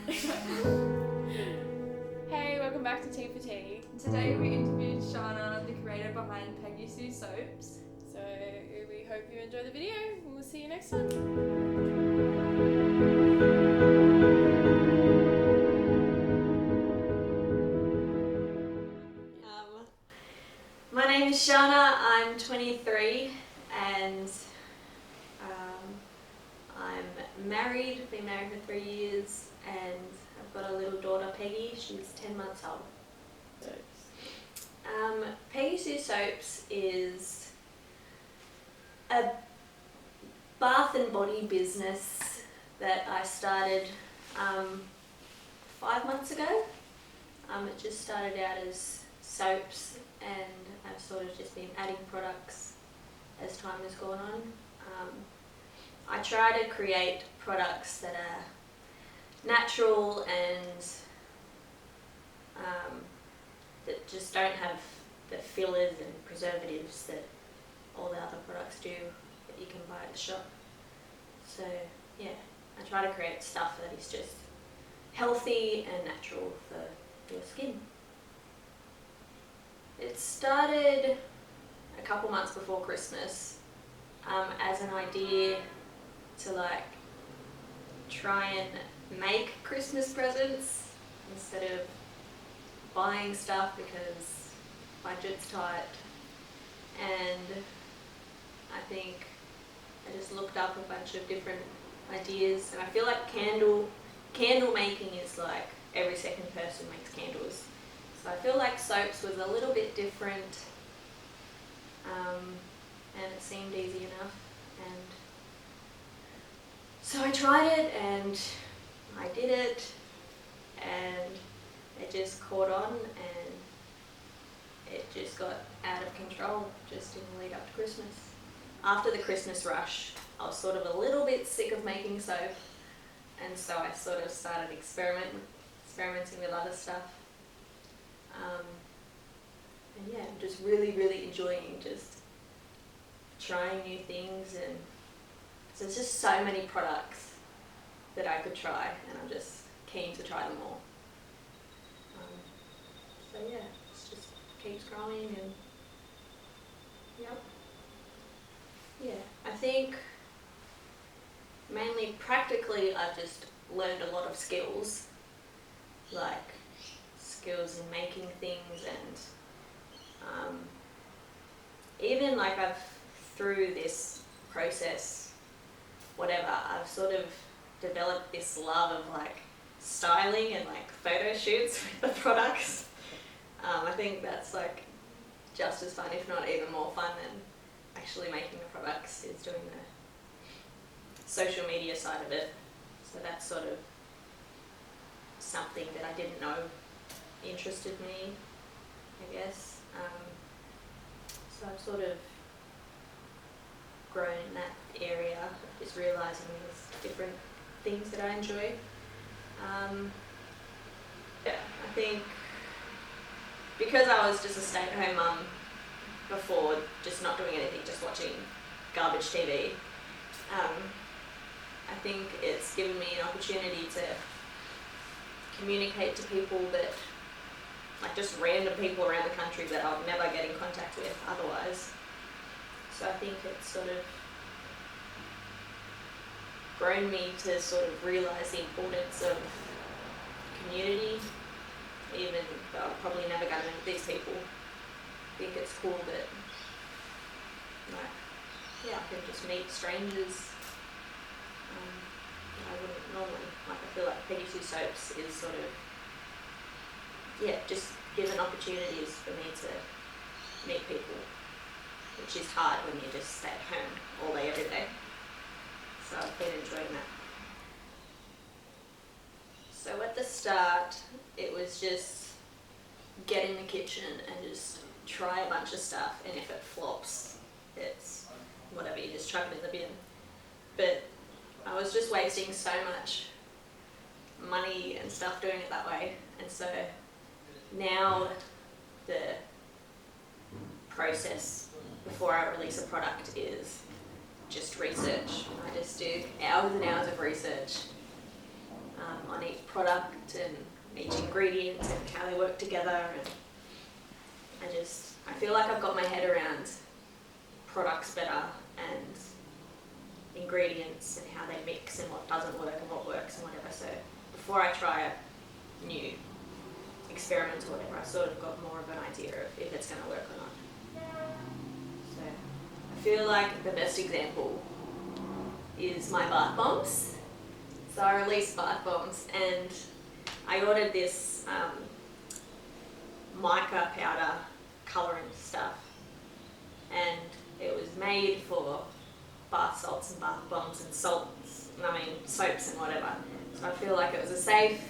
Hey, welcome back to Tea for Tea. Today we interviewed Shanah, the creator behind Peggy Sue Soaps. So we hope you enjoy the video. We'll see you next one. My name is Shanah, I'm 23 and I'm married, been married for 3 years, and I've got a little daughter, Peggy, she's 10 months old. Peggy Sue Soaps is a bath and body business that I started 5 months ago. It just started out as soaps, and I've sort of just been adding products as time has gone on. I try to create products that are natural and that just don't have the fillers and preservatives that all the other products do that you can buy at the shop. So yeah, I try to create stuff that is just healthy and natural for your skin. It started a couple months before Christmas as an idea to like try and make Christmas presents instead of buying stuff because budget's tight. And I think I just looked up a bunch of different ideas, and I feel like candle making is like every second person makes candles. So I feel like soaps was a little bit different, and it seemed easy enough. And so I tried it and I did it, and it just caught on, and it just got out of control just in the lead up to Christmas. After the Christmas rush, I was sort of a little bit sick of making soap, and so I sort of started experimenting with other stuff. And yeah, I'm just really enjoying just trying new things, and so there's just so many products that I could try, and I'm just keen to try them all. So yeah, it just keeps growing, and yeah, I think mainly practically I've just learned a lot of skills, like skills in making things, and even like through this process, I've sort of developed this love of like styling and like photo shoots with the products. I think that's like just as fun, if not even more fun than actually making the products, is doing the social media side of it. So that's sort of something that I didn't know interested me, I guess. So I've sort of grown in that area, just realising there's different things that I enjoy. Yeah, I think because I was just a stay-at-home mum before, just not doing anything, just watching garbage TV, I think it's given me an opportunity to communicate to people that, like just random people around the country that I would never get in contact with otherwise. So I think it's sort of grown me to sort of realise the importance of community, even though I'm probably never going to meet these people. I think it's cool that, like, yeah, I can just meet strangers that I wouldn't normally. Like, I feel like Peggy Sue Soaps is sort of, yeah, just given opportunities for me to meet people, which is hard when you just stay at home all day, every day. So I've been enjoying that. So at the start, it was just get in the kitchen and just try a bunch of stuff, and if it flops, it's whatever, you just chuck it in the bin. But I was just wasting so much money and stuff doing it that way, and so now the process before I release a product is just research. I just do hours and hours of research on each product and each ingredient and how they work together, and I feel like I've got my head around products better and ingredients and how they mix and what doesn't work and what works and whatever. So before I try a new experiment or whatever, I sort of got more of an idea of if it's going to work or not. So I feel like the best example is my bath bombs. So I released bath bombs and I ordered this mica powder colouring stuff, and it was made for bath salts and bath bombs and soaps and whatever. So I feel like it was a safe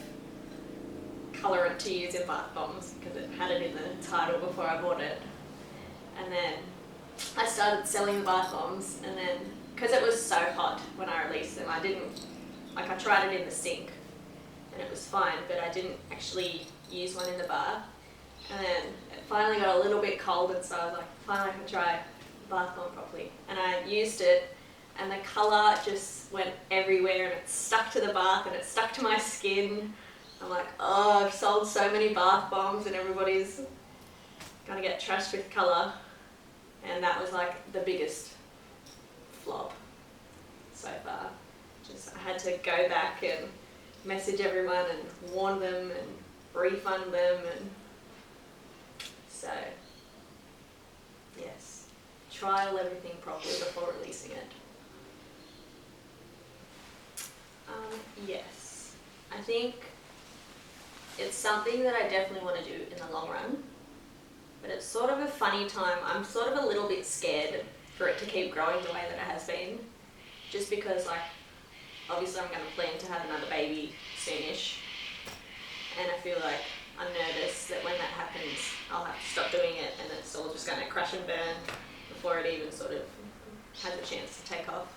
colourant to use in bath bombs because it had it in the title before I bought it. And then I started selling the bath bombs, and then because it was so hot when I released them, I tried it in the sink and it was fine, but I didn't actually use one in the bath. And then it finally got a little bit cold, and so I was like, finally I can try bath bomb properly. And I used it, and the colour just went everywhere, and it stuck to the bath and it stuck to my skin. I'm like, oh, I've sold so many bath bombs and everybody's gonna get trashed with colour. And that was like the biggest flop so far. I had to go back and message everyone and warn them and refund them, and so yes, trial everything properly before releasing it. Yes, I think it's something that I definitely want to do in the long run, but it's sort of a funny time. I'm sort of a little bit scared for it to keep growing the way that it has been, just because obviously I'm going to plan to have another baby soonish, and I feel like I'm nervous that when that happens I'll have to stop doing it and it's all just going to crash and burn before it even sort of has a chance to take off,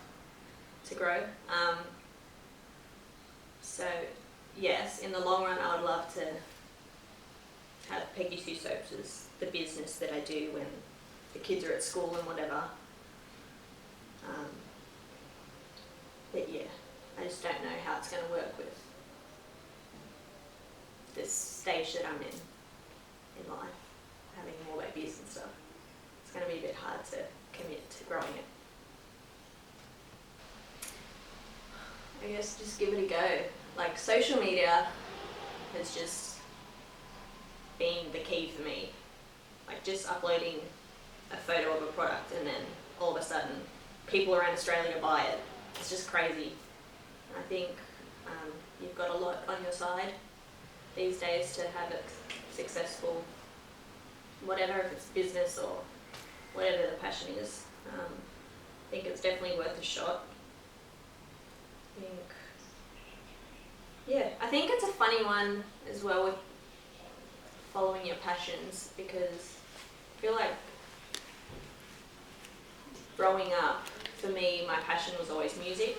to grow. So yes, in the long run I would love to have Peggy Sue Soaps as the business that I do when the kids are at school and whatever. But yeah, I just don't know how it's going to work with this stage that I'm in life, having more babies and stuff. It's going to be a bit hard to commit to growing it. I guess just give it a go. Like, social media has just been the key for me. Like, just uploading a photo of a product and then all of a sudden people around Australia buy it. It's just crazy. I think you've got a lot on your side these days to have it successful, whatever, if it's business or whatever the passion is. I think it's definitely worth a shot. I think it's a funny one as well with following your passions, because I feel like growing up, for me, my passion was always music.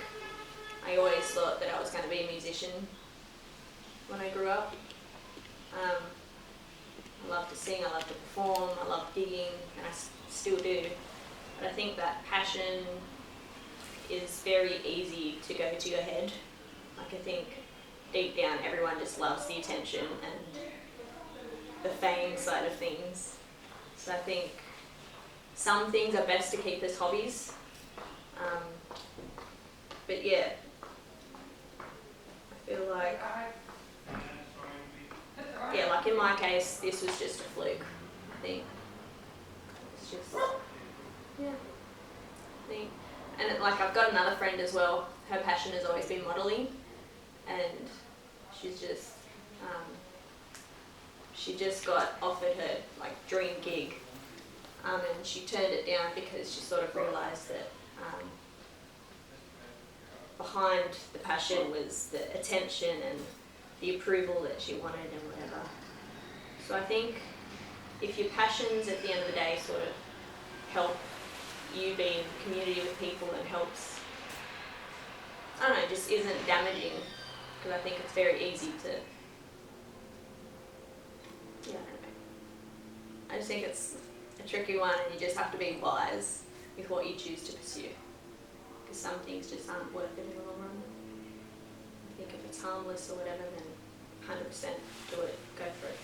I always thought that I was going to be a musician when I grew up. I love to sing, I love to perform, I love gigging, and I still do. But I think that passion is very easy to go to your head. Like, I think deep down everyone just loves the attention and the fame side of things. So I think some things are best to keep as hobbies. But yeah, I feel like, like in my case, this was just a fluke, I think. It's just, I think. And I've got another friend as well, her passion has always been modelling, and she's just, she just got offered her dream gig, and she turned it down because she sort of realised that behind the passion was the attention and the approval that she wanted and whatever. So I think if your passions at the end of the day sort of help you be in community with people and helps, I don't know, just isn't damaging, because I think it's very easy to, I don't know. I just think it's a tricky one, and you just have to be wise with what you choose to pursue, because some things just aren't worth it in the long run. I think if it's harmless or whatever, then 100% do it, go for it.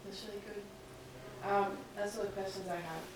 That's really good. That's all the questions I have.